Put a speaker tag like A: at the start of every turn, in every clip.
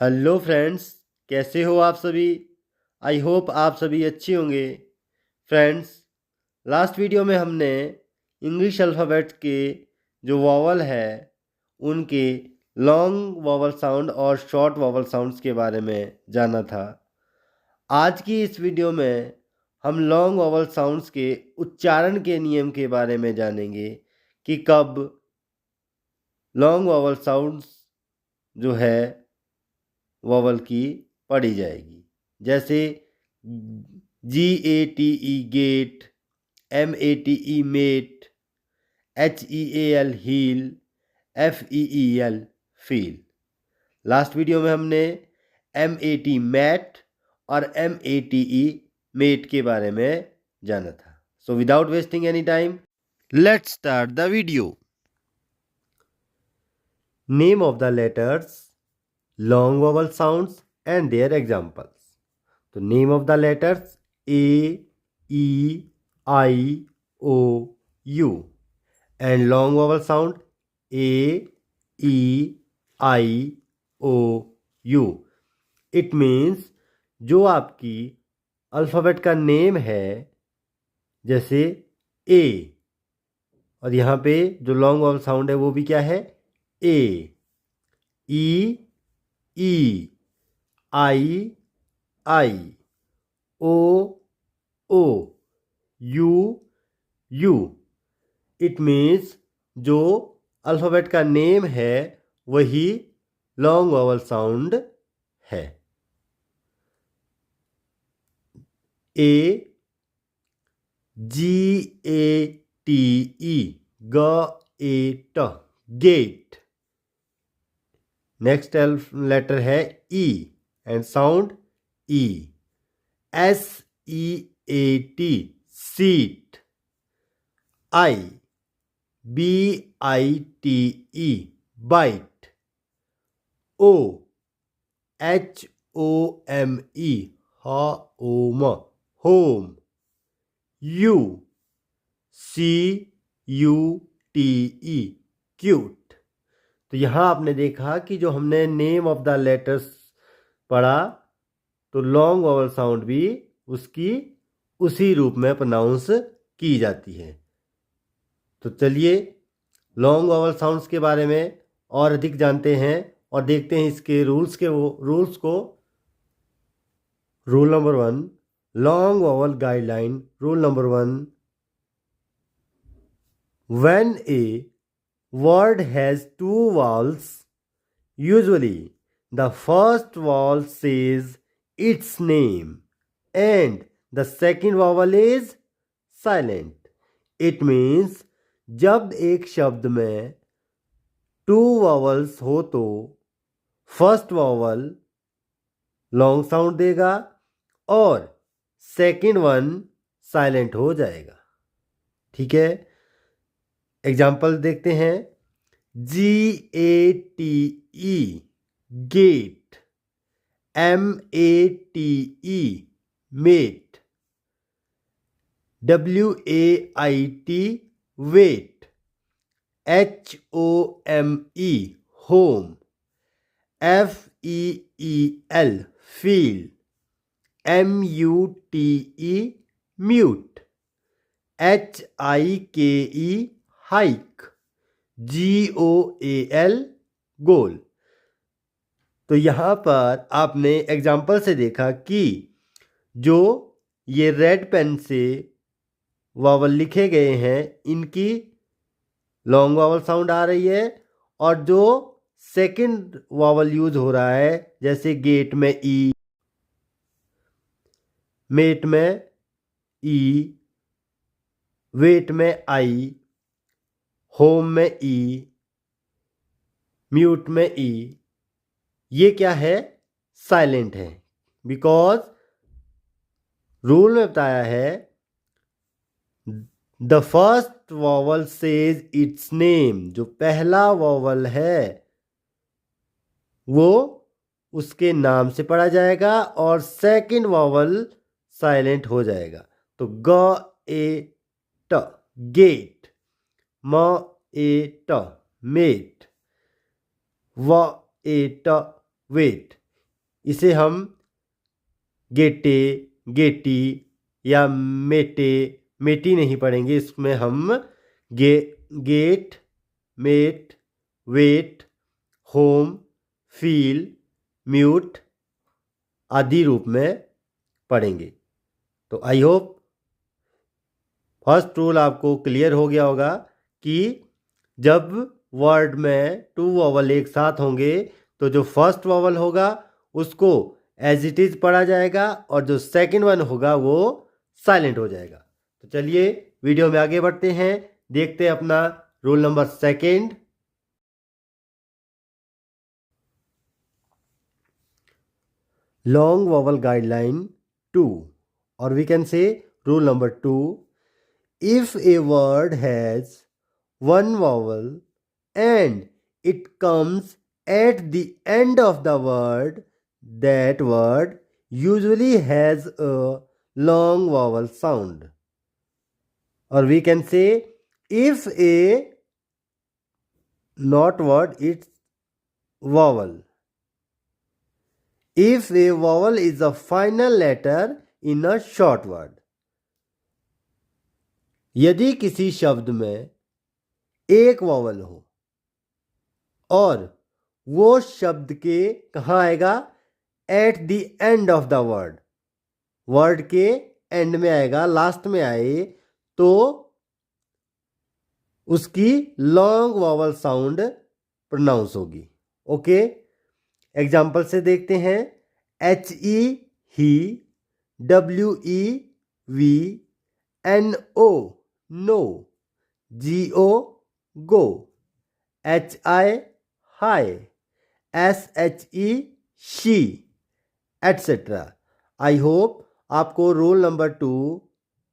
A: Hello friends, कैसे हो आप सभी। आई होप आप सभी अच्छे होंगे। फ्रेंड्स, लास्ट वीडियो में हमने इंग्लिश अल्फ़ाबेट के जो वॉवल है उनके लॉन्ग वॉवल साउंड और शॉर्ट वॉवल साउंड्स के बारे में जाना था। आज की इस वीडियो में हम लॉन्ग वॉवल साउंड्स के उच्चारण के नियम के बारे में जानेंगे कि कब लॉन्ग वॉवल साउंड्स जो है वॉवल की पढ़ी जाएगी। जैसे GATE gate, MATE mate, HEAL heal, FEEL feel. Last video में हमने MAT मैट और MATE मेट के बारे में जाना था। So without wasting any time, let's start the video. Name of the letters, long vowel sounds and their examples. So name of the letters A, E, I, O, U and long vowel sound A, E, I, O, U. It means जो आपकी alphabet का name है, जैसे A, और यहाँ पे जो long vowel sound है वो भी क्या है, A, E, E, I, O, O, U. It means जो अल्फ़ाबेट का नेम है वही लॉन्ग वॉवल साउंड है। A, GATE gate, gate. Next letter है E and sound E. SEAT seat. BITE bite. HOME home, home. CUTE cute. तो यहाँ आपने देखा कि जो हमने नेम ऑफ द लेटर्स पढ़ा तो लॉन्ग वॉवल साउंड भी उसकी उसी रूप में प्रोनाउंस की जाती है। तो चलिए लॉन्ग वॉवल साउंड्स के बारे में और अधिक जानते हैं और देखते हैं इसके रूल्स को। Rule number 1, long vowel guideline. Rule number 1, when A word has two vowels, usually the first vowel says its name and the second vowel is silent. It means जब एक शब्द में 2 vowels हो तो फर्स्ट vowel लॉन्ग साउंड देगा और second one silent हो जाएगा। ठीक है, एग्जाम्पल देखते हैं। GATE gate, MATE mate, WAIT wait, HOME home, FEEL feel, MUTE mute, HIKE hike, GOAL goal. तो यहाँ पर आपने एग्जाम्पल से देखा कि जो ये रेड पेन से वावल लिखे गए हैं इनकी लॉन्ग वावल साउंड आ रही है और जो सेकंड वावल यूज हो रहा है जैसे गेट में ई, मेट में ई, वेट में आई, होम में ई, म्यूट में ई, ये क्या है, साइलेंट है। बिकॉज रूल में बताया है the first vowel says it's name, जो पहला वॉवल है वो उसके नाम से पढ़ा जाएगा और सेकंड वॉवल साइलेंट हो जाएगा। तो ग ए ट गेट, म ए ट मेट, व ए ट वेट, इसे हम गेटे, गेटी या मेटे, मेटी नहीं पढ़ेंगे। इसमें हम gate, mate, wait, home, feel, mute आदि रूप में पढ़ेंगे। तो आई होप फर्स्ट रूल आपको क्लियर हो गया होगा कि जब वर्ड में टू वॉवल एक साथ होंगे तो जो फर्स्ट वॉवल होगा उसको एज इट इज पढ़ा जाएगा और जो सेकंड वन होगा वो साइलेंट हो जाएगा। तो चलिए वीडियो में आगे बढ़ते हैं, देखते हैं अपना rule number second. Long vowel guideline 2, और we can say rule number 2, if a word has one vowel and it comes at the end of the word, that word usually has a long vowel sound. Or we can say, if a not word, it's vowel. If a vowel is a final letter in a short word. यदि किसी शब्द में एक vowel हो और वो शब्द के कहाँ आएगा, at the end of the word, word के एंड में आएगा, लास्ट में आए, तो उसकी लॉन्ग वॉवल साउंड प्रोनाउंस होगी। ओके, एग्जाम्पल से देखते हैं। HE he, WE we, NO no, GO go, HI hi, SHE she, etcetera. I hope आपको रूल नंबर 2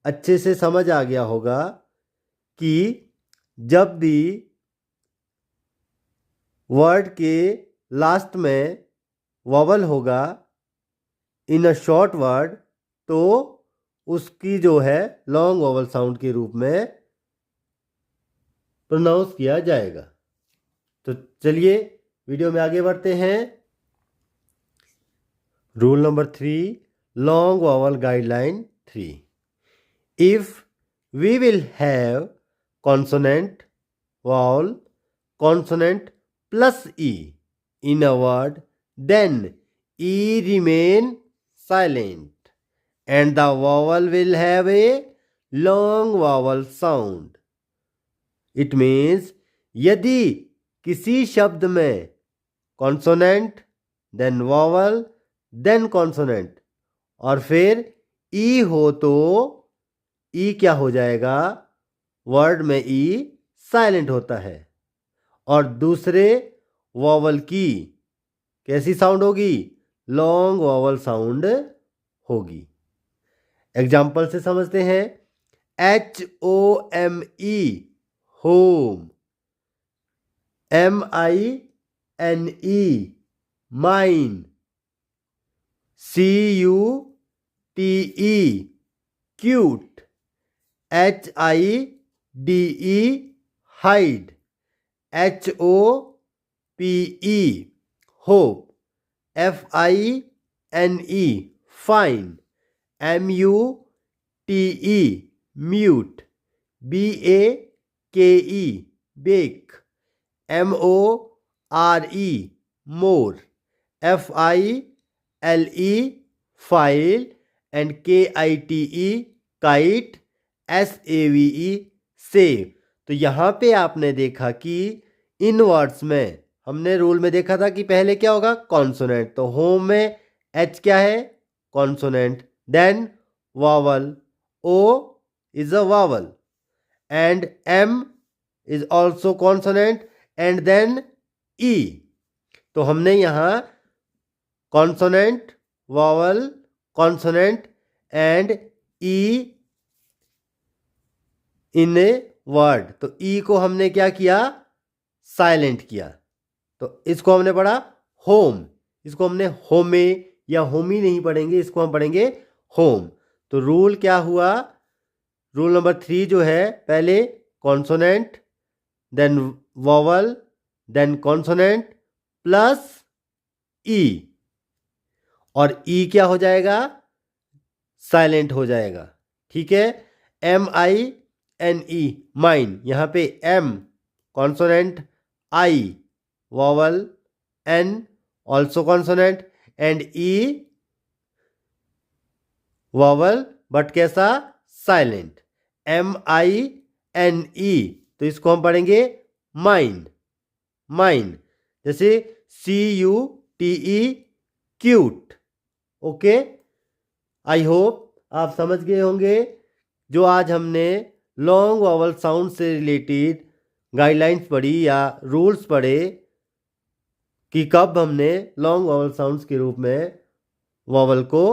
A: अच्छे से समझ आ गया होगा कि जब भी वर्ड के लास्ट में वॉवल होगा इन अ शॉर्ट वर्ड तो उसकी जो है लॉन्ग वॉवल साउंड के रूप में प्रोनाउंस किया जाएगा। तो चलिए वीडियो में आगे बढ़ते हैं। Rule number 3, long vowel guideline 3, if we will have consonant, vowel, consonant plus E in a word, then E remain silent and the vowel will have a long vowel sound. It means यदि किसी शब्द में consonant, then vowel, then consonant और फिर ई हो तो ई क्या हो जाएगा, वर्ड में ई साइलेंट होता है और दूसरे वॉवल की कैसी साउंड होगी, लॉन्ग वॉवल साउंड होगी। एग्जाम्पल से समझते हैं। HOME home, MINE mine, CUTE cute, HIDE hide, HOPE hope, FINE fine, MUTE mute, BAKE bake, MORE more, FILE file and KITE kite, SAVE save. तो यहाँ पे आपने देखा कि इन वर्ड्स में हमने रूल में देखा था कि पहले क्या होगा, कॉन्सोनेंट। तो होम में H क्या है, consonant, then vowel, O is a vowel and M is also consonant and then E। तो हमने यहाँ consonant, vowel, consonant and E in a word, तो E को हमने क्या किया, साइलेंट किया। तो इसको हमने पढ़ा होम, इसको हमने होमे या होमी नहीं पढ़ेंगे, इसको हम पढ़ेंगे होम। तो रूल क्या हुआ, रूल नंबर 3 जो है, पहले consonant, then vowel, then consonant plus E. और ई क्या हो जाएगा, साइलेंट हो जाएगा। ठीक है, MINE माइन, यहाँ पे M consonant, I vowel, N also consonant and E vowel but कैसा, साइलेंट, MINE। तो इसको हम पढ़ेंगे माइंड, माइंड, जैसे CUTE cute. Okay, I hope आप समझ गए होंगे जो आज हमने लॉन्ग वॉवल साउंड से रिलेटेड गाइडलाइंस पढ़ी या रूल्स पढ़े कि कब हमने लॉन्ग वॉवल साउंड्स के रूप में वॉवल को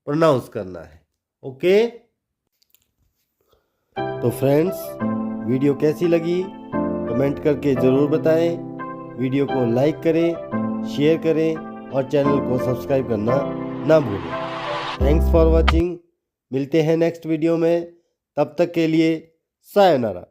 A: प्रोनाउंस करना है। ओके, तो फ्रेंड्स वीडियो कैसी लगी कमेंट करके ज़रूर बताएं। वीडियो को लाइक करें, शेयर करें और चैनल को सब्सक्राइब करना ना भूलें। Thanks for watching. मिलते हैं नेक्स्ट वीडियो में, तब तक के लिए सायोनारा।